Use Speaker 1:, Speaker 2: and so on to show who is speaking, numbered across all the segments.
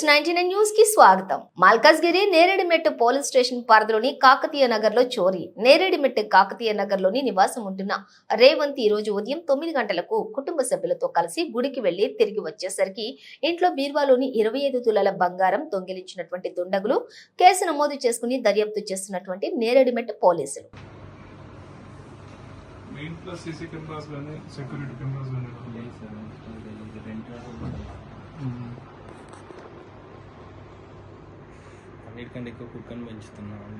Speaker 1: S99 news కి స్వాగతం. Malkajgiri నేరేడిమెట్టు police station పరిధిలోని కాకతీయ నగర్ లో చోరీ. నేరేడిమెట్టు కాకతీయ నగర్ లోని నివాసం ఉంటున్న రేవంత్ ఈ రోజు ఉదయం 9 గంటలకు కుటుంబ సభ్యులతో కలిసి గుడికి వెళ్లి తిరిగి వచ్చేసరికి ఇంట్లో బీర్వాలోని 25 తులాల బంగారం దొంగిలించినటువంటి దుండగులు కేసు నమోదు చేసుకుని దర్యాప్తు చేస్తున్నటువంటి నేరేడిమెట్టు పోలీసులు.
Speaker 2: అన్నిటికంటే ఎక్కువ కుక్కని పెంచుతున్నాను.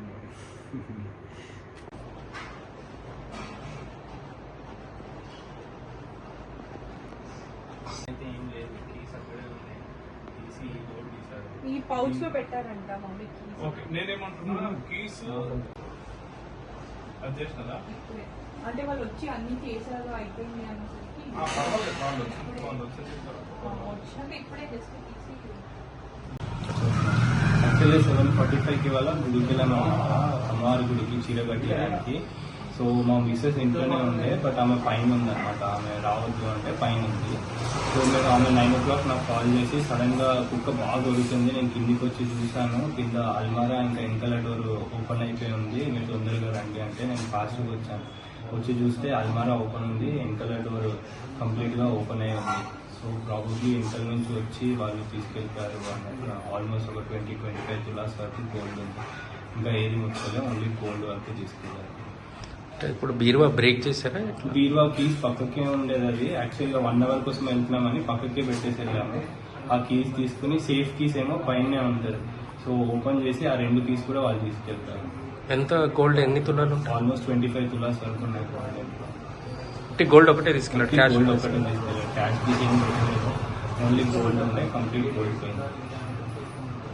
Speaker 2: అయితే ఏం లేదు, కీస్ అక్కడే ఉన్నాయి, తీసి బోర్డు తీశారు.
Speaker 3: ఈ పౌచ్ లో పెట్టారంట మమ్మీ.
Speaker 4: ఓకే, నేనేమంటున్నా కీస్ అది చేసినదా
Speaker 3: అంటే వాళ్ళు వచ్చి అన్ని చేశారు అయిపోయింది అనేసరికి వచ్చాక ఇప్పుడే జస్ట్
Speaker 2: యాక్చువల్లీ 7:45కి వాళ్ళ గుడికి వెళ్ళాము, అమ్మవారి గుడికి చీర కట్టడానికి. సో మా మిస్సెస్ ఇంట్లోనే ఉండే, బట్ ఆమె పైన ఉందన్నమాట. ఆమె రావద్దు అంటే పైన ఉంది. సో నేను ఆమె 9 o'clock నాకు కాల్ చేసి సడన్గా కుక్క బాగా దొరుకుతుంది, నేను కిందికి వచ్చి చూశాను, కింద అల్మారా ఇంకా వెనకాల డోర్ ఓపెన్ అయిపోయి ఉంది, మీరు తొందరగా రండి అంటే నేను ఫాస్ట్గా వచ్చాను. వచ్చి చూస్తే అల్మారా ఓపెన్ ఉంది, వెనకాల డోర్ కంప్లీట్గా ఓపెన్ అయ్యి ఉంది. సో ప్రాబబ్లీ ఇంటర్ నుంచి వచ్చి వాళ్ళు తీసుకెళ్తారు అన్నట్టు. ఆల్మోస్ట్ ఒక 20-25 తులాస్ వరకు గోల్డ్ ఉంది, ఇంకా ఏది ముచ్చలే, ఓన్లీ గోల్డ్ వరకు తీసుకెళ్ళారు.
Speaker 5: ఇప్పుడు బీరువా బ్రేక్ చేశారా?
Speaker 2: బీరువా కీస్ పక్కకే ఉండేది, అది యాక్చువల్గా 1 hour కోసం వెళ్తున్నామని పక్కకే పెట్టేసి వెళ్ళాము. ఆ కీస్ తీసుకుని సేఫ్ కీస్ ఏమో పైనే ఉంటుంది, సో ఓపెన్ చేసి ఆ 2 కీస్ కూడా వాళ్ళు తీసుకెళ్తారు.
Speaker 5: ఎంత గోల్డ్ ఎన్ని తులాలు?
Speaker 2: ఆల్మోస్ట్ 25 తులాస్ వరకు ఉన్నాయి గోల్డ్.
Speaker 5: గోల్డ్ ఒకటే తీసుకెళ్ళారు,
Speaker 2: గోల్డ్ ఒకటే తీసుకెళ్ళారు, క్యాష్ కీస్ ఏం పెట్టలేదు, ఓన్లీ గోల్డ్ ఉన్నాయి, కంప్లీట్ గోల్డ్ పోయింది.